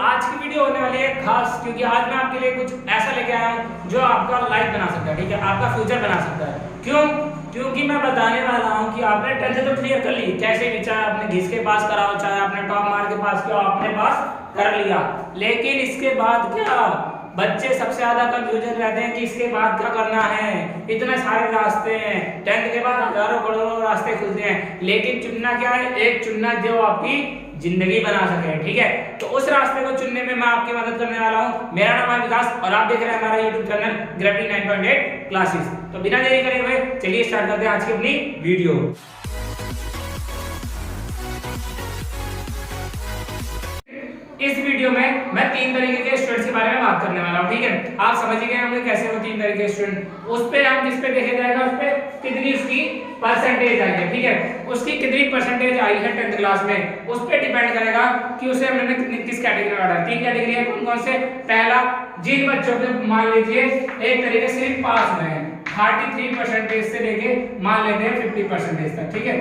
आज की वीडियो होने वाली है खास, क्योंकि आज मैं आपके लिए कुछ ऐसा लेके आया हूँ जो आपका लाइफ बना सकता है, ठीक है, आपका फ्यूचर बना सकता है। क्यों? क्योंकि मैं बताने वाला हूँ कि आपने 10th तो क्लियर कर ली, कैसे भी, चाहे आपने घिस के पास कराओ, चाहे आपने टॉप मार के पास किया, आपने पास कर लिया, लेकिन इसके बाद क्या? बच्चे सबसे ज्यादा कंफ्यूजन रहते हैं कि इसके बाद क्या करना है। इतने सारे रास्ते हैं, 10th के बाद हजारों करोड़ों रास्ते खुलते हैं, लेकिन चुनना क्या है? एक चुनना जो आपकी जिंदगी बना सके, ठीक है। तो उस रास्ते को चुनने में मैं आपकी मदद करने वाला हूं। मेरा नाम है विकास और आप देख रहे हैं हमारा YouTube चैनल ग्रेविटी 9.8 क्लासेस। तो बिना देरी करे हुए चलिए स्टार्ट करते हैं आज की अपनी वीडियो। इस वीडियो में मैं 3 तरीके के स्टूडेंट्स के बारे में बात करने वाला हूं, ठीक है। आप समझ गए होंगे कैसे वो 3 तरीके के स्टूडेंट, उस पे हम किस पे देखे जाएगा, उस पे कितनी उसकी परसेंटेज आई है, ठीक है, उसकी कितनी परसेंटेज आई है 10th क्लास में, उस पे डिपेंड करेगा कि उसे हमने किस कैटेगरी में बांटा है। 3 कैटेगरी है, कौन कौन से? पहला, जिन बच्चों के मान लीजिए एक तरीके से पास हुए हैं 33% से लेके मान लेते हैं 50% तक, ठीक है।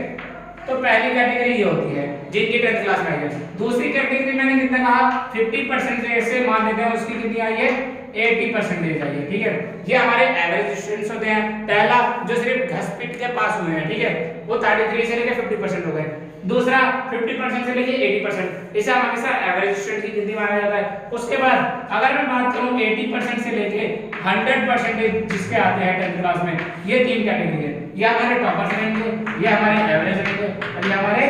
तो पहली कैटेगरी ये होती है जिनकी 10th क्लास में आई है। दूसरी कैटेगरी मैंने कितना कहा? 50% से मान लेते हैं उसकी कितनी आई है? 80% आई है, ठीक है। ये हमारे एवरेज स्टूडेंट्स होते हैं। पहला जो सिर्फ घसपीट के पास हुए हैं, ठीक है, वो 33 से लेके 50% हो गए। दूसरा 50% से लेके 80%, इसे हम हमेशा एवरेज स्टूडेंट की गिनती माना जाता है। उसके बाद अगर मैं बात करूं 80% से लेके 100% जिसके आते हैं 10th क्लास में, ये 3 कैटेगरी है। ये हमारे टॉपर्स रहेंगे, ये हमारे एवरेज रहेंगे और ये हमारे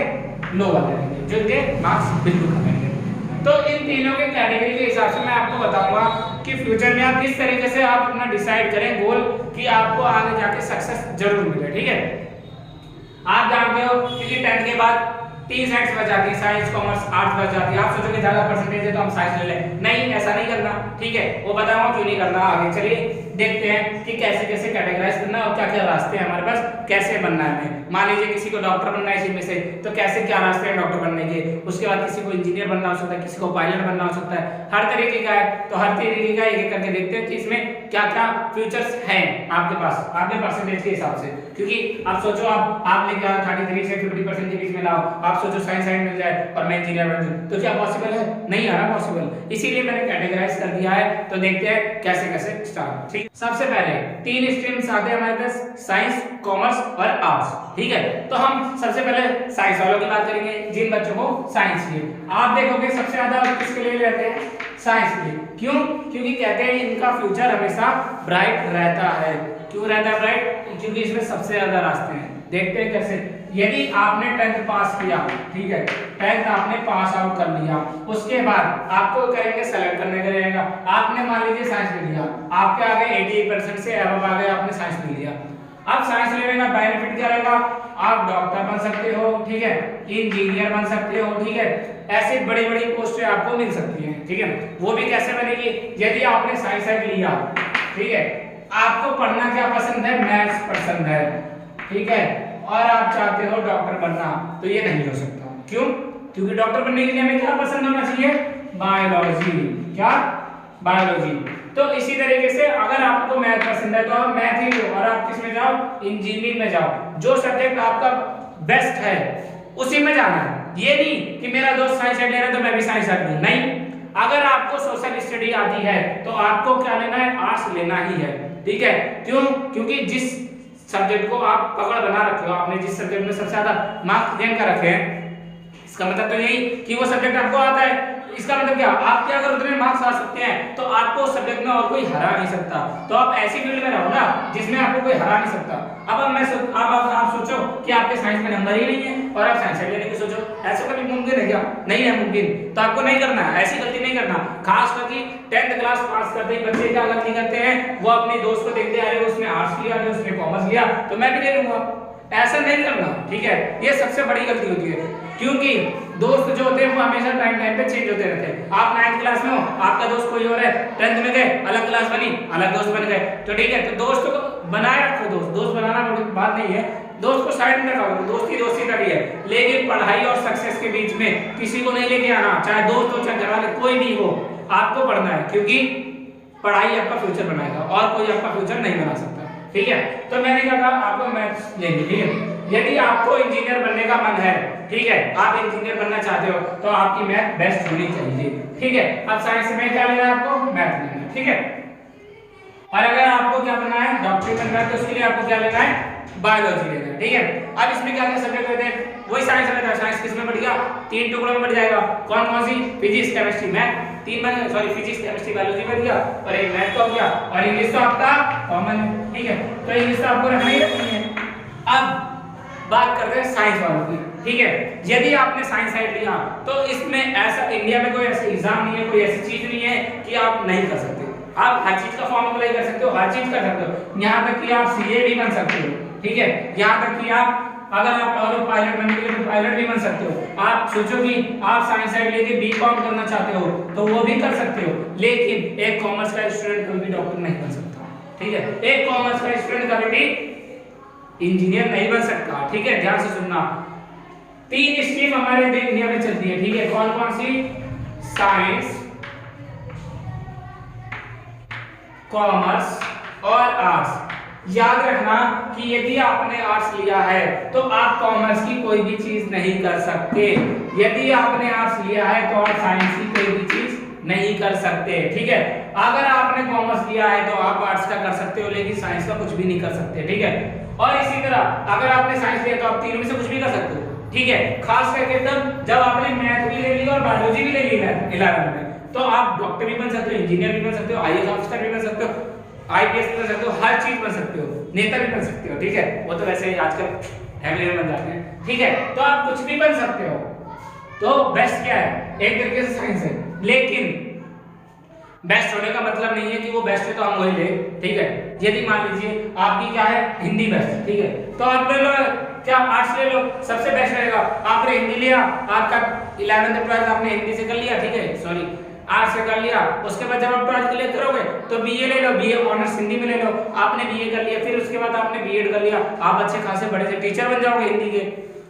लो वाले रहेंगे, जिनके मार्क्स बिल्कुल कम रहेंगे। तो इन तीनों के कैटेगरी के हिसाब से मैं आपको बताऊंगा कि फ्यूचर में आप किस तरीके से आप अपना डिसाइड करें गोल कि आपको आगे जाके सक्सेस जरूर मिले, ठीक है। आप जानते हो क्योंकि 10th के बाद 3 साइंस बच जाती है, साइंस कॉमर्स आर्ट्स बच जाती है। आप सोचोगे ज्यादा परसेंटेज है तो हम साइंस ले लें, नहीं, ऐसा नहीं करना, ठीक है। वो बताऊंगा क्यों नहीं करना आगे। चलिए देखते हैं कि कैसे कैसे कैटेगराइज करना और क्या क्या रास्ते हैं हमारे पास, कैसे बनना है हमें। मान लीजिए किसी को डॉक्टर बनना है इसी में से, तो कैसे क्या रास्ते हैं डॉक्टर बनने के। उसके बाद किसी को इंजीनियर बनना हो सकता है, किसी को पायलट बनना हो सकता है, हर तरीके का है। तो हर तरीके का एक एक करके देखते हैं कि इसमें क्या क्या फ्यूचर्स हैं आपके पास, आपके परसेंटेज के हिसाब से। क्योंकि आप सोचो आप लेके आओ 33 से 50% के बीच में लाओ, आप सोचो साइंस मिल जाए और मैं इंजीनियर बन जाऊं, तो क्या पॉसिबल है? नहीं आ रहा पॉसिबल। इसीलिए मैंने कैटेगराइज कर दिया है। तो देखते हैं कैसे कैसे स्टार्ट, ठीक। सबसे पहले 3 स्ट्रीम्स आते हैं हमारे पास, साइंस, कॉमर्स और आर्ट्स, ठीक है। तो हम सबसे पहले साइंस वालों की बात करेंगे, जिन बच्चों को साइंस की। आप देखोगे सबसे ज्यादा किसके लिए रहते हैं? साइंस के। क्यों? क्योंकि कहते हैं इनका फ्यूचर हमेशा ब्राइट रहता है। क्यों रहता है ब्राइट? क्योंकि इसमें सबसे ज्यादा रास्ते हैं। देखते हैं कैसे। यदि आपने 10th पास किया, ठीक है, 10th आपने पास आउट कर लिया, उसके बाद आपको करेंगे सेलेक्ट करने का रहेगा। आपने मान लीजिए साइंस ले लिया, आपके आगे 88% से अबव आ गए, आपने साइंस ले लिया। अब साइंस लेने का बेनिफिट क्या रहेगा? आप डॉक्टर बन सकते हो, ठीक है, इंजीनियर बन सकते हो, ठीक है, ऐसी बड़ी बड़ी पोस्टें आपको मिल सकती हैं, ठीक है। वो भी कैसे बनेगी? यदि आपने साइंस लिया, ठीक है, आपको पढ़ना क्या पसंद है? मैथ्स पसंद है, ठीक है, और आप चाहते हो डॉक्टर बनना, तो ये नहीं हो सकता। क्यों? क्योंकि डॉक्टर बनने के लिए हमें क्या पसंद होना चाहिए? बायोलॉजी। क्या? बायोलॉजी। तो इसी तरीके से अगर आपको मैथ पसंद है तो आप मैथ ही लो और आप किस में जाओ? इंजीनियरिंग में जाओ। जो सब्जेक्ट आपका बेस्ट है उसी में जाना है। ये नहीं कि मेरा दोस्त साइंस ले रहा है तो मैं भी साइंस लूं, नहीं। अगर आपको सोशल स्टडी आती है तो आपको क्या लेना है? आर्ट्स लेना ही है, ठीक है। क्यों? क्योंकि जिस सब्जेक्ट को आप पकड़ बना रखे हो, आपने जिस सब्जेक्ट में सबसे ज्यादा मार्क्स गेन कर रखे हैं, इसका मतलब तो यही कि वो सब्जेक्ट आपको आता है। इसका मतलब क्या? आपके अगर उतने मार्क्स आ सकते हैं तो आपको उस सब्जेक्ट में और कोई हरा नहीं सकता। तो आप ऐसी फील्ड में रहो ना जिसमें आपको कोई हरा नहीं सकता। अब आप सोचो कि आपके साइंस में नंबर ही नहीं है और आप साइंस लेने की सोचो, ऐसा कभी मुमकिन है क्या? नहीं है मुमकिन। तो आपको नहीं करना है, ऐसी गलती नहीं करना। खास करके 10th क्लास पास करते ही बच्चे क्या गलती करते हैं? वो अपने दोस्त को देखते हैं, अरे उसने आर्ट्स लिया, उसने कॉमर्स लिया, तो मैं भी ले लूंगा। ऐसा नहीं करना, ठीक है। ये सबसे बड़ी गलती होती है, क्योंकि दोस्त जो होते हैं वो हमेशा टाइम पे चेंज होते रहते हैं। आप 9th क्लास में हो, आपका दोस्त कोई और है, 10th में गए, अलग क्लास बनी, अलग दोस्त बन गए, तो ठीक है। तो दोस्त को बनाए रखो, दोस्त बनाना बड़ी बात नहीं है, दोस्त को साइड में रखो, दोस्ती तक ही है। लेकिन पढ़ाई और सक्सेस के बीच में किसी को नहीं लेके आना, चाहे दोस्त हो चाहे घर वाले, कोई नहीं हो, आपको पढ़ना है, क्योंकि पढ़ाई आपका फ्यूचर बनाएगा और कोई आपका फ्यूचर नहीं बना सकता, ठीक है। तो मैंने कहा आपको मैथ्स लेंगे, ठीक है। यदि आपको इंजीनियर बनने का मन है ठीक है, आप इंजीनियर बनना चाहते हो तो आपकी मैथ बेस्ट होनी चाहिए, ठीक है। अब साइंस में क्या लेना है आपको, मैथ लेना है, ठीक है। और अगर आपको क्या बनना है, डॉक्टरी बनना है, तो उसके लिए आपको क्या लेना है, बायोलॉजी लेना है, ठीक है। अब इसमें क्या क्या सब्जेक्ट होते हैं, वही साइंस रहता है। साइंस किसमें बढ़ गया, 3 टुकड़ों में बढ़ जाएगा। कौन कौन सी, फिजिक्स केमिस्ट्री मैथ, 3 बन, सॉरी फिजिक्स केमिस्ट्री बायोलॉजी बढ़ गया, और एक मैथ का हो गया, और इंग्लिश तो आपका कॉमन, ठीक है। तो इंग्लिश तो आपको रखनी ही रखनी है। अब बात करते हैं साइंस वालों की, ठीक है। यदि आपने साइंस साइड लिया तो इसमें ऐसा इंडिया में कोई ऐसा एग्जाम नहीं है, कोई ऐसी चीज नहीं है कि आप नहीं कर सकते। आप हर चीज का फॉर्म अप्लाई कर सकते हो, हर चीज कर सकते हो, यहाँ तक कि आप सीए भी बन सकते हो, ठीक है। यहाँ तक कि आप अगर आप ऑटो पायलट बनने के लिए तो पायलट भी बन सकते हो। आप सोचो कि आप साइंस साइड लेके बीकॉम करना चाहते हो तो वो भी कर सकते हो, लेकिन एक कॉमर्स का स्टूडेंट कोई भी डॉक्टर नहीं बन सकता, ठीक है। एक कॉमर्स का स्टूडेंट कभी भी इंजीनियर नहीं बन सकता, ठीक है। ध्यान से सुनना, 3 स्ट्रीम हमारे इंडिया में चलती है, ठीक है। कौन कौन सी, साइंस, कॉमर्स और आर्ट्स। याद रखना कि यदि आपने आर्ट्स लिया है तो आप कॉमर्स की कोई भी चीज नहीं कर सकते, यदि आपने आर्ट्स लिया है तो आप साइंस की कोई भी चीज नहीं कर सकते, ठीक है। अगर आपने कॉमर्स लिया है तो आप आर्ट्स का कर सकते हो, लेकिन साइंस का कुछ भी नहीं कर सकते, ठीक है। और इसी तरह अगर आपने साइंस लिया तो आप तीनों में से कुछ भी कर सकते हो, ठीक है। खास करके तब जब आपने मैथ भी ले ली और बायोलॉजी भी ले ली 11th में, तो आप डॉक्टर भी बन सकते हो, इंजीनियर भी बन सकते हो, आईएएस ऑफिसर भी बन सकते हो, आईपीएस बन सकते हो, हर चीज बन सकते हो, नेता भी बन सकते हो, ठीक है। वो तो वैसे ही आजकल फैमिली में बन जाते हैं, ठीक है। तो आप कुछ भी बन सकते हो। तो बेस्ट क्या है, एक तरीके से साइंस है, लेकिन बेस्ट होने का मतलब नहीं है कि वो बेस्ट है तो हम वही ले, ठीक है। यदि मान लीजिए आपकी क्या है, हिंदी बेस्ट है, ठीक है, तो आप ले लो, क्या आर्ट्स ले लो, सबसे बेस्ट रहेगा। आपने हिंदी लिया, आपका 11th 12th आपने हिंदी से कर लिया, ठीक है, सॉरी आर्ट्स से कर लिया। उसके बाद जब आप 12th क्लियर करोगे तो बीए ले लो, बीए ऑनर्स हिंदी में ले लो। आपने बीए कर लिया, फिर उसके बाद आपने बीएड कर लिया, आप अच्छे खासे बड़े से टीचर बन जाओगे हिंदी के।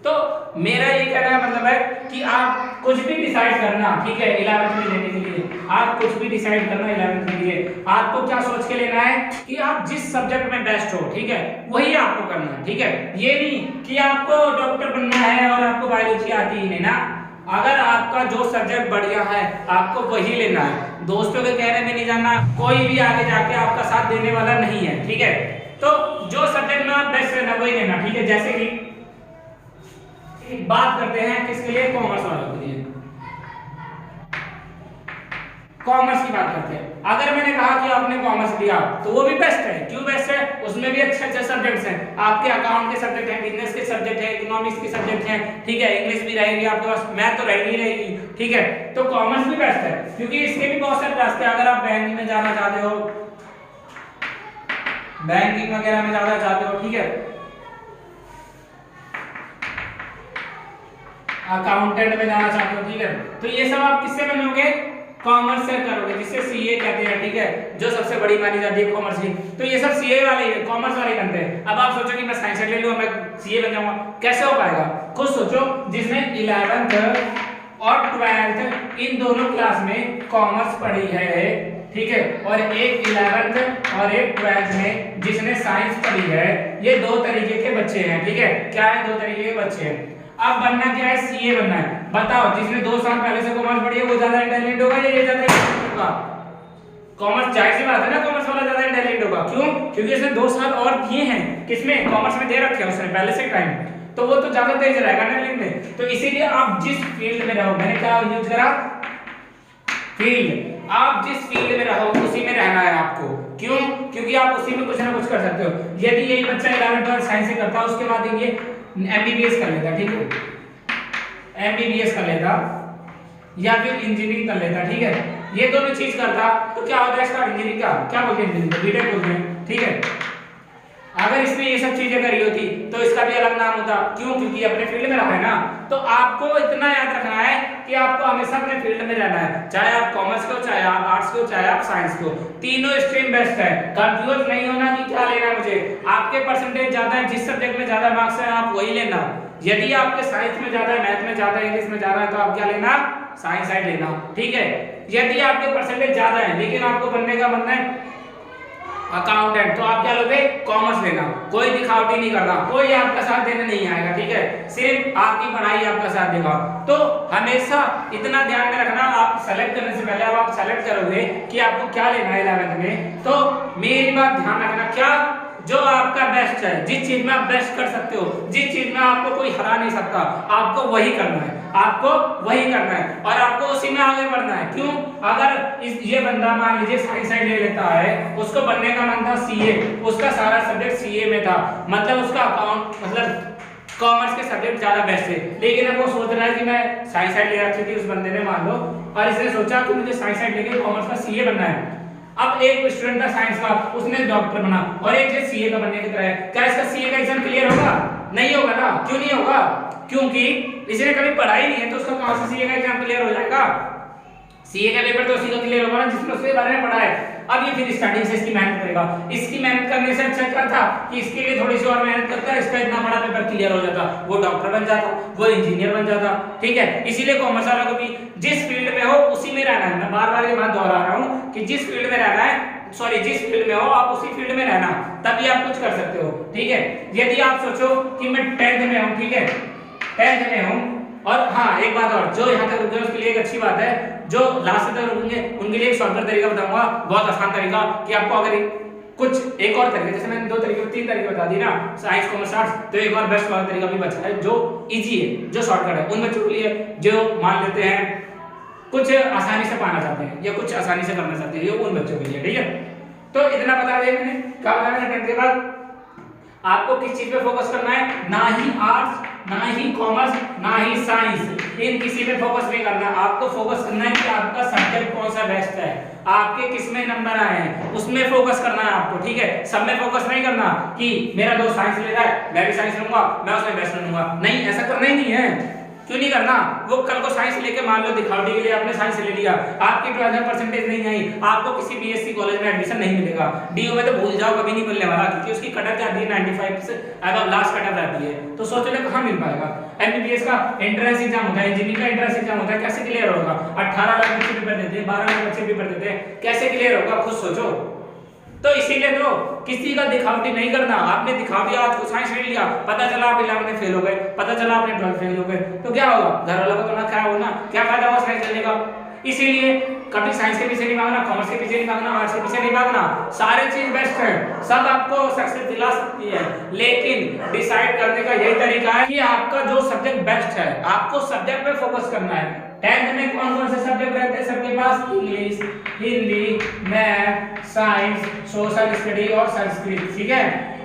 तो मेरा ये कहना है मतलब है कि आप कुछ भी डिसाइड करना, ठीक है, 11th में लेने के लिए आप कुछ भी डिसाइड करना 11th के लिए। आपको क्या सोच के लेना है कि आप जिस सब्जेक्ट में बेस्ट हो, ठीक है, वही आपको करना है, ठीक है। ये नहीं कि आपको डॉक्टर बनना है और आपको बायोलॉजी आती ही नहीं ना। अगर आपका जो सब्जेक्ट बढ़िया है आपको वही लेना है, दोस्तों के कहने में नहीं जाना, कोई भी आगे जाके आपका साथ देने वाला नहीं है, ठीक है। तो जो सब्जेक्ट में आप बेस्ट रहना वही लेना, ठीक है। जैसे कि बात करते हैं किसके लिए, कॉमर्स वालों के लिए। कॉमर्स की बात करते हैं। अगर मैंने कहा कि आपने कॉमर्स लिया तो वो भी बेस्ट है, क्यों बेस्ट है, उसमें भी अच्छे अच्छे सब्जेक्ट्स हैं। आपके अकाउंट के सब्जेक्ट हैं, बिजनेस के सब्जेक्ट हैं, इकोनॉमिक्स के सब्जेक्ट हैं, ठीक है, इंग्लिश भी रहेगी आपके पास, मैथ तो रहेगी रहेगी, ठीक है। तो कॉमर्स भी बेस्ट है, क्योंकि इसके भी बहुत सारे रास्ते हैं। अगर आप बैंकिंग में जाना चाहते हो, बैंकिंग वगैरह में जाना चाहते हो, ठीक है, अकाउंटेंट में जाना चाहते हो, ठीक है, तो ये सब आप किससे बनोगे, कॉमर्स से करोगे, जिससे सीए कहते हैं, ठीक है, जो सबसे बड़ी मानी जाती है कॉमर्स की। तो ये सब सीए वाले ही, कॉमर्स वाले बनते हैं। अब आप सोचो कि मैं साइंस ले लूं, मैं सीए बन जाऊंगा, कैसे हो पाएगा, खुद सोचो। जिसने 11th और 12th इन दोनों क्लास में कॉमर्स पढ़ी है, ठीक है, और एक 11th और एक 12th में जिसने साइंस पढ़ी है, ये 2 तरीके के बच्चे हैं, ठीक है। क्या है, 2 तरीके के बच्चे हैं। अब बनना क्या है, सीए बनना है। बताओ, जिसने 2 साल पहले से कॉमर्स पढ़ी है वो ज्यादा इंटेलिजेंट होगा या ये ज्यादा इंटेलिजेंट होगा? कॉमर्स, जाहिर सी बात है ना, कॉमर्स वाला ज्यादा इंटेलिजेंट होगा। क्यों? क्योंकि उसने 2 साल और दिए हैं, किसमें, कॉमर्स में दे रखे हैं उसने पहले से टाइम, तो वो तो ज्यादा तेज रहेगा ना लिखने। तो इसीलिए आप जिस फील्ड में रहो, मैंने क्या यूज करा, फील्ड, आप जिस फील्ड में रहो उसी में रहना है आपको। क्यों? क्योंकि आप उसी में कुछ ना कुछ कर सकते हो। यदि यही बच्चा 11th 12th साइंस से करता, उसके बाद ये एमबीबीएस कर लेता, ठीक है, एमबीबीएस कर लेता या फिर इंजीनियरिंग कर लेता, ठीक है, ये दोनों चीज करता, तो क्या होता है इसका, इंजीनियरिंग का क्या बोलते हैं, इंजीनियरिंग बीटेक बोलते हैं, ठीक है। अगर इसने ये सब चीजें करी होती तो इसका भी अलग नाम होता। क्यों? क्योंकि अपने फील्ड में रखा है ना। तो आपको इतना याद रखना है कि आपको हमेशा अपने फील्ड में रहना है, चाहे आप कॉमर्स को, चाहे आप आर्ट्स को, चाहे आप साइंस को, तीनों स्ट्रीम बेस्ट है। कंफ्यूज नहीं होना कि क्या लेना मुझे, आपके परसेंटेज ज्यादा है, जिस सब्जेक्ट में ज्यादा मार्क्स है आप वही लेना। यदि आपके साइंस में ज्यादा है, मैथ में ज्यादा है, इंग्लिश में ज्यादा है, तो आप क्या लेना, साइंस साइड लेना, ठीक है। यदि आपके परसेंटेज ज्यादा है लेकिन आपको बनने का मन है अकाउंटेंट, तो आप क्या लोगे? कॉमर्स लेना। कोई दिखावटी नहीं करना, कोई आपका साथ देने नहीं आएगा, ठीक है, सिर्फ आपकी पढ़ाई आपका साथ देगा। तो हमेशा इतना ध्यान में रखना, आप सेलेक्ट करने से पहले आप सेलेक्ट करोगे कि आपको क्या लेना है 11th में, तो मेरी बात ध्यान रखना, क्या जो आपका बेस्ट है, जिस चीज में आप बेस्ट कर सकते हो, जिस चीज में आपको कोई हरा नहीं सकता, आपको वही करना है, आपको वही करना है और आपको उसी में आगे बढ़ना है। क्यों? अगर ये बंदा मान लीजिए साइंस साइड ले लेता है, उसको बनने का मन था सीए, उसका सारा सब्जेक्ट सीए में था, मतलब उसका अकाउंट मतलब कॉमर्स के सब्जेक्ट ज्यादा बेस्ट थे, लेकिन अब वो सोच रहा है कि मैं साइंस साइड ले रखी थी उस बंदे ने मान लो, और इसने सोचा कि मुझे साइंस साइड लेके कॉमर्स का सीए बनना है। अब एक स्टूडेंट था साइंस का, उसने डॉक्टर बना, और एक जो सीए का बनने की तरह है, क्या इसका सीए का एग्जाम क्लियर होगा? नहीं होगा ना। क्यों नहीं होगा? क्योंकि इसने कभी पढ़ाई नहीं है, तो उसका कहां से सीए का एग्जाम क्लियर हो जाएगा? सीए का पेपर तो उसी का क्लियर होगा ना जिसने उसके बारे में पढ़ा है। अब ये फिर स्टार्टिंग से इसकी मेहनत करेगा, इसकी मेहनत करने से अच्छा क्या था कि इसके लिए थोड़ी सी और मेहनत करता है, इसका इतना बड़ा पेपर क्लियर हो जाता, वो डॉक्टर बन जाता, वो इंजीनियर बन जाता, ठीक है। इसीलिए कॉमर्स वालों को भी जिस फील्ड में हो उसी में रहना है। मैं बार बार ये बात दोहरा रहा हूँ कि जिस फील्ड में रहना है, सॉरी जिस फील्ड में हो आप उसी फील्ड में रहना, तभी आप कुछ कर सकते हो, ठीक है। यदि आप सोचो कि मैं 10th में हूँ, ठीक है, 10th में हूँ, और हाँ एक बात और, जो यहाँ तक रुके उसके लिए एक अच्छी बात है, जो लास्ट तक रुकेंगे उनके लिए एक शॉर्टकट तरीका बताऊंगा, बहुत आसान तरीका, कि आपको अगर कुछ एक और तरीका, जैसे मैंने 2 तरीके 3 तरीके बता दिए ना, साइंस कॉमर्स आर्ट्स, तो एक और बेस्ट वाला तरीका भी बचा है जो इजी है, जो शॉर्टकट है उन बच्चों के लिए जो मान लेते हैं कुछ आसानी से पाना चाहते हैं या कुछ आसानी से करना चाहते हैं, ये उन बच्चों के लिए, ठीक है। तो इतना बता दिया मैंने। क्या बताया मैंने 10th के बाद आपको किस चीज पे फोकस करना है? ना ही आर्ट्स, ना ही कॉमर्स, ना ही साइंस, इन किसी पे फोकस नहीं करना। आपको फोकस करना है कि आपका सब्जेक्ट कौन सा बेस्ट है, आपके किस में नंबर आए हैं, उसमें फोकस करना है आपको, ठीक है। सब में फोकस नहीं करना कि मेरा दोस्त साइंस ले रहा है मैं भी साइंस लूंगा, मैं उसमें बेस्ट बनूंगा, नहीं, ऐसा करना ही नहीं है। क्यों नहीं करना? वो कल को साइंस लेके मान लो दिखावटी के लिए आपने साइंस ले लिया, आपकी 12% नहीं आई, आपको किसी बीएससी कॉलेज में एडमिशन नहीं मिलेगा, डीयू में तो भूल जाओ कभी नहीं मिलने वाला, क्योंकि उसकी कटअप जाती है 95 से अब लास्ट कटअप रहती है, तो सोचो ले कहां मिल पाएगा। एमबीबीएस का एंट्रेंस एग्जाम होता है, इंजीनियरिंग का एंट्रेंस एग्जाम होता है, कैसे क्लियर होगा? 18 लाख बच्चे पेपर देते हैं, 12 लाख बच्चे पेपर देते हैं, कैसे क्लियर होगा? खुद सोचो। तो इसीलिए तो किसी का दिखावटी नहीं करना। आपने दिखावटी आज को साइंस ले लिया, पता चला आप 11th में फेल हो गए, पता चला आपने 12th फेल हो गए, तो क्या होगा? घर वालों को तो ना खराब होना, क्या फायदा हुआ साइंस लेने का? इसीलिए कभी साइंस के पीछे नहीं भागना, कॉमर्स के पीछे नहीं भागना, आर्ट्स के पीछे नहीं भागना, सारे चीज बेस्ट है, सब आपको सक्सेस दिला सकती है, लेकिन डिसाइड करने का यही तरीका है कि आपका जो सब्जेक्ट बेस्ट है, आपको सब्जेक्ट पे फोकस करना है। 10th में कौन कौन से सब्जेक्ट रहते हैं सबके पास? English, Hindi, math, science, social study और संस्कृत, ठीक है,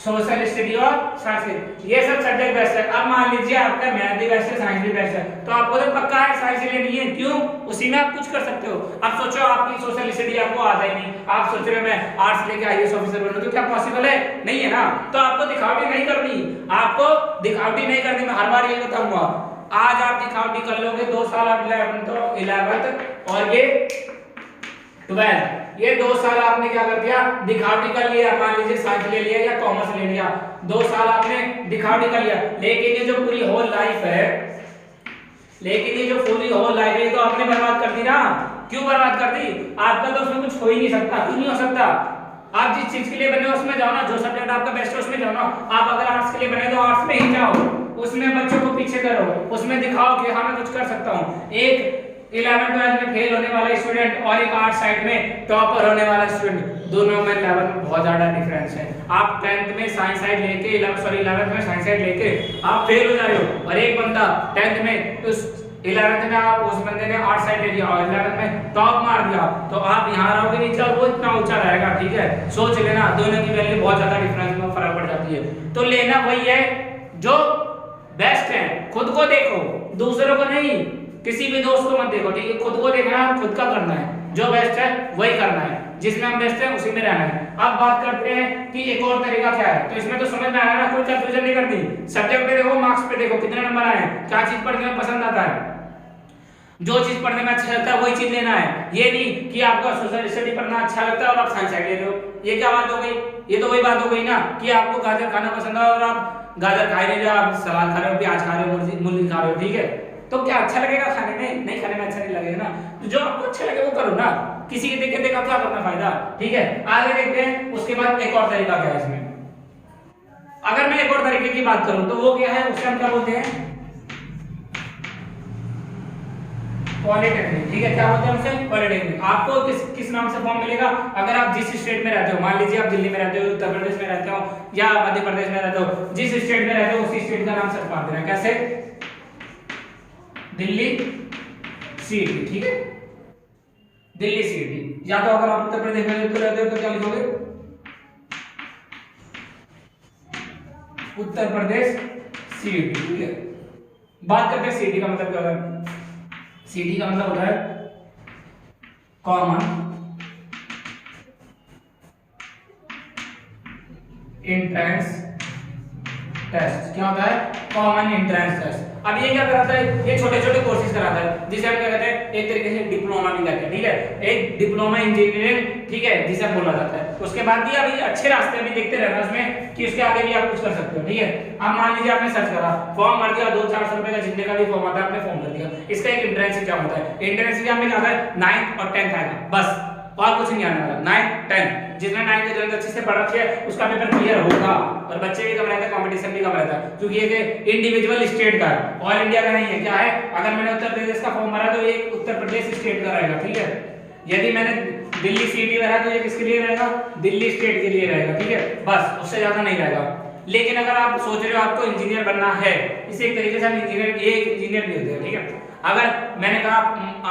सोशल स्टडी और संस्कृत, ये सब सब्जेक्ट बेस्ट है। अब मान लीजिए आपका मैथ भी बेस्ट है, साइंस भी बेस्ट है, तो आपको तो पक्का है साइंस लेनी है। क्यों? उसी में आप कुछ कर सकते हो। अब सोचो आपकी सोशल स्टडी आपको आता ही नहीं, आप सोच रहे हो मैं आर्ट्स लेके आईएएस ऑफिसर बनूं, तो क्या पॉसिबल है? नहीं है ना। तो आपको दिखावटी नहीं करनी, आपको दिखावटी नहीं करनी। मैं हर बार ये बताऊंगा, आज आप दिखावटी कर लोगे 2 साल आप 11th और ये 12th, ये 2 साल आपने क्या कर दिया? दिखावटी कर लिया। मान लीजिए साइंस ले लिया या कॉमर्स ले लिया, 2 साल आपने दिखावटी कर लिया, लेकिन ये जो पूरी होल लाइफ है, लेकिन ये जो पूरी होल लाइफ है, ये तो आपने बर्बाद कर दी ना। क्यों बर्बाद कर दी? आपका तो उसमें कुछ हो ही नहीं सकता। क्यों नहीं हो सकता? आप जिस चीज के लिए बने हो उसमें जाओ ना, जो सब्जेक्ट आपका बेस्ट है उसमें जाओ ना। आप अगर आर्ट्स के लिए बने तो आर्ट्स में ही जाओ, उसमें बच्चों को पीछे करो, उसमें दिखाओ कि हाँ मैं कुछ कर सकता हूँ। एक 11th में फेल होने वाला स्टूडेंट और एक आर्ट साइड में टॉपर होने वाला स्टूडेंट, दोनों में लेवल में बहुत ज्यादा डिफरेंस है। आप 10th में साइंस साइड लेके 11th में साइंस साइड लेके आप फेल हो जा रहे हो, और एक बंदा 10th में उस 11th में आप उस बंदे ने आर्ट साइड ले लिया और 11th में टॉप मार दिया, तो आप यहाँ रहोगे नीचे और वो इतना ऊंचा रहेगा, ठीक है। सोच लेना, दोनों की वैल्यू बहुत ज्यादा डिफरेंस में फर्क पड़ जाती है। तो लेना वही है जो बेस्ट है। खुद को देखो, दूसरों को नहीं, किसी भी दोस्त को मत देखो, ठीक है। खुद को देखना है, खुद का करना है, जो बेस्ट है वही करना है, जिसमें हम बेस्ट है उसी में रहना है। अब बात करते हैं कि एक और तरीका क्या है, तो इसमें तो समझ में आया ना, कोई कंफ्यूजन नहीं करनी। सब्जेक्ट पे देखो, मार्क्स पे देखो, कितने नंबर आए, क्या चीज पढ़ने में पसंद आता है, जो चीज पढ़ने में अच्छा लगता है वही चीज लेना है। ये नहीं कि आपको सोशल स्टडी पढ़ना अच्छा लगता है और आप साइंस साइड ले रहे हो, ये क्या बात हो गई? ये तो वही बात हो गई ना कि आपको गाजर खाना पसंद है और आप गाजर खा ही नहीं रहे हो, आप सलाद खा रहे हो, प्याज खा रहे हो, मूली खा रहे हो, ठीक है। तो क्या अच्छा लगेगा खाने में? नहीं, खाने में अच्छा नहीं लगेगा ना। तो जो आपको अच्छा लगे वो करो ना, किसी के देख के देखा क्या करना फायदा, ठीक है। आगे देखते हैं। उसके बाद एक और तरीका क्या है इसमें, अगर मैं एक और तरीके की बात करूं तो वो क्या है, उसे हम क्या बोलते हैं, पॉलिटेक्निक, ठीक है। क्या बोलते हैं उसे? पॉलिटेक्निक। आपको किस नाम से फॉर्म मिलेगा? अगर आप जिस स्टेट में रहते हो, मान लीजिए आप दिल्ली में रहते हो, उत्तर प्रदेश में रहते हो या मध्य प्रदेश में रहते हो, जिस स्टेट में रहते हो उसी स्टेट का नाम सर्च मार देना। कैसे? दिल्ली सीईटी, ठीक है, दिल्ली सीईटी। या तो अगर आप उत्तर प्रदेश में रहते हो तो क्या लिखोगे? उत्तर प्रदेश सीईटी, ठीक है। बात करते हैं सीईटी का मतलब क्या होता है। सीईटी का मतलब होता है कॉमन एंट्रेंस टेस्ट। क्या होता है? Common entrance test. अब ये क्या कराता है? ये छोटे छोटे कोर्सेज कराता है, जिसे हम क्या कहते हैं, एक तरीके से डिप्लोमा भी कहते हैं, ठीक है, एक डिप्लोमा इंजीनियरिंग, ठीक है, जिसे बोला जाता है। उसके बाद भी अभी अच्छे रास्ते भी देखते रहना उसमें कि उसके आगे भी आप कुछ कर सकते हो, ठीक है। अब मान लीजिए आपने सर्च करा, फॉर्म भर दिया, 200-400 रुपए का जितने का भी फॉर्म आता है आपने फॉर्म भर दिया। इसका एक एंट्रेंस एग्जाम होता है। एंट्रेंस एग्जाम में क्या आता है? 9th और 10th आएगा, बस, और कुछ नहीं आने वाला। 9th 10th जिसने 9th के 10th अच्छे से पढ़ रखी है उसका पेपर क्लियर होगा। और बच्चे भी कम रहते हैं, कंपटीशन भी कम रहता है, क्योंकि ये इंडिविजुअल स्टेट का है, ऑल इंडिया का नहीं है। क्या है? अगर मैंने उत्तर प्रदेश का फॉर्म भरा तो ये उत्तर प्रदेश स्टेट का रहेगा, ठीक है। यदि मैंने दिल्ली सीईटी भरा तो ये किसके लिए रहेगा? दिल्ली स्टेट के लिए रहेगा, ठीक है, बस, उससे ज्यादा नहीं रहेगा। लेकिन अगर आप सोच रहे हो आपको इंजीनियर बनना है, इसी एक तरीके से हम इंजीनियर, ये एक इंजीनियर भी होते हैं, ठीक है। अगर मैंने कहा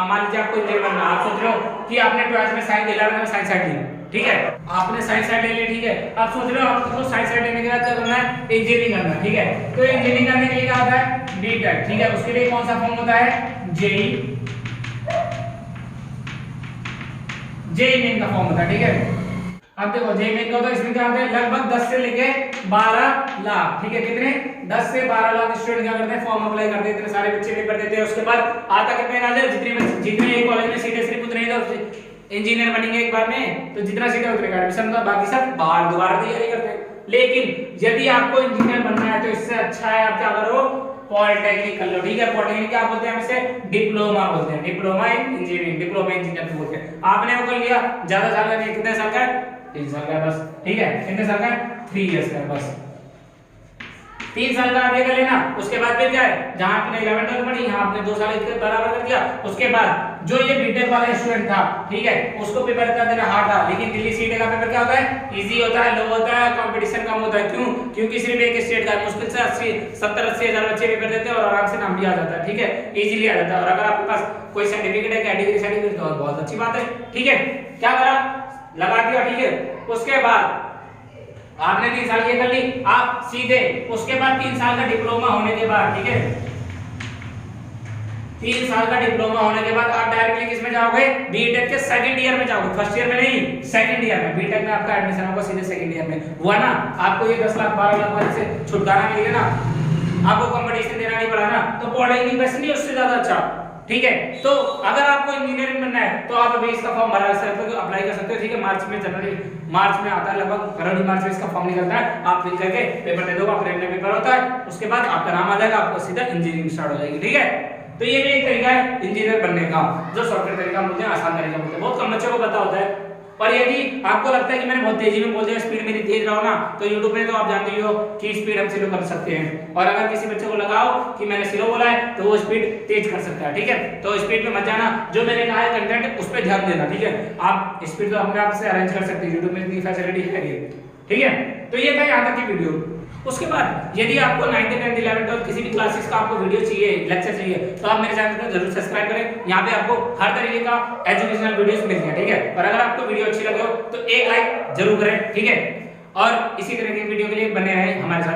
मान लीजिए आपको इंजीनियर बनना, आप सोच रहे हो कि आपने 12th में साइंस 11th में साइंस साइड ली, ठीक है, आपने साइंस साइड ले ली, ठीक है। अब सोच रहे हो आपको साइंस साइड लेने के बाद क्या करना है? इंजीनियरिंग करना है, ठीक है। तो इंजीनियरिंग करने के लिए क्या होता है? बीटेक, ठीक है। उसके लिए कौन सा फॉर्म होता है? जेईई मेन का फॉर्म होता है, ठीक है। अब देखो जेईई मेन का होता है, इसमें क्या होता है? लगभग 10 से लेके 12 लाख, ठीक है, कितने? 10 से 12 लाख स्टूडेंट क्या करते हैं? फॉर्म अप्लाई करते हैं, इतने सारे बच्चे पेपर देते हैं। उसके बाद आता कितने का है? जितने एक कॉलेज में सीटें सिर्फ उतने ही तो इंजीनियर बनेंगे एक बार में, तो जितना सीटें उतने का एडमिशन, तो बाकी सब बाहर दोबारा तैयारी करते हैं। लेकिन यदि आपको इंजीनियर बनना है तो इससे अच्छा है आप क्या करो? पॉलिटेक्निक कर लो, ठीक है। पॉलिटेक्निक क्या बोलते हैं? हम इसे डिप्लोमा बोलते हैं, diploma in engineering, diploma engineer बोलते हैं। आपने वो कर लिया, ज्यादा साल का नहीं, कितने साल का है? 3 साल का बस, ठीक है। कितने साल का है? 3 इयर्स का बस, 3 साल का आप ये कर लेना। उसके बाद फिर क्या है? जहां आपने 11th 12th पढ़ी, यहाँ आपने 2 साल इसके बराबर कर दिया। उसके बाद जो ये बीटेक वाला स्टूडेंट था, ठीक है, उसको पेपर कर देना हार्ड था। लेकिन दिल्ली सीईटी का पेपर क्या होता है? इजी होता है, लो होता है, कंपटीशन कम होता है। क्यों? क्योंकि सिर्फ एक स्टेट का मुश्किल से 70-80 हजार बच्चे पेपर देते हैं और आराम से नाम भी आ जाता है, ठीक है, इजीली आ जाता है। और अगर आपके पास कोई सर्टिफिकेट है, कैटेगरी सर्टिफिकेट, तो बहुत अच्छी बात है, ठीक है। क्या करा? लगा दिया, ठीक है। उसके बाद आपने 3 साल की कर ली, आप सीधे उसके बाद 3 साल का डिप्लोमा होने के बाद, ठीक है, 3 साल का डिप्लोमा होने के बाद आप डायरेक्टली किस में जाओगे? बीटेक के सेकंड ईयर में जाओगे, फर्स्ट ईयर में नहीं, सेकंड ईयर में। बीटेक में आपका एडमिशन होगा सीधे सेकंड ईयर में, हुआ ना। आपको ये 10 लाख 12 लाख वाले से छुटकारा मिल गया ना, आपको कंपटीशन देना नहीं पड़ा ना। तो पॉलिटेक्निक बस नहीं, उससे ज्यादा अच्छा, ठीक है। तो अगर आपको इंजीनियरिंग बनना है तो आप अभी इसका फॉर्म भरा सकते हो, अप्लाई कर सकते हो, ठीक है। मार्च में, जनवरी मार्च में आता है, लगभग फरवरी मार्च में इसका फॉर्म निकलता है। आप फिल करके पेपर दे दोगे, अपने पेपर होता है, उसके बाद आपका नाम आ जाएगा, आपको सीधा इंजीनियरिंग स्टार्ट हो जाएगी, ठीक है। तो ये भी एक तरीका है इंजीनियर बनने का, जो सॉफ्टवेयर तरीका बोलते हैं, आसान तरीका बोलते हैं, बहुत कम बच्चों को पता होता है। और यदि आपको लगता है कि मैंने बहुत तेजी में बोल दिया, स्पीड मेरी तेज रहो ना, तो YouTube पे तो आप जानते ही हो कि स्पीड हम स्लो कर सकते हैं। और अगर किसी बच्चे को लगाओ कि मैंने स्लो बोला है तो वो स्पीड तेज कर सकता है, ठीक है। तो स्पीड पे मत जाना, जो मैंने कहा है कंटेंट उस पे ध्यान देना, ठीक है। आप स्पीड तो अपने आप से अरेंज कर सकते हैं, YouTube में इतनी फैसिलिटी है ये, ठीक है। तो ये था यहाँ तक की वीडियो। उसके बाद यदि आपको 9th 10th 11th 12th किसी भी क्लासेस का आपको वीडियो चाहिए, लेक्चर चाहिए, तो आप मेरे चैनल को जरूर सब्सक्राइब करें। यहाँ पे आपको हर तरीके का एजुकेशनल वीडियोस मिलते हैं, ठीक है। और अगर आपको वीडियो अच्छी लगे हो तो एक लाइक जरूर करें, ठीक है। और इसी तरह की वीडियो के लिए बने रहें हमारे साथ।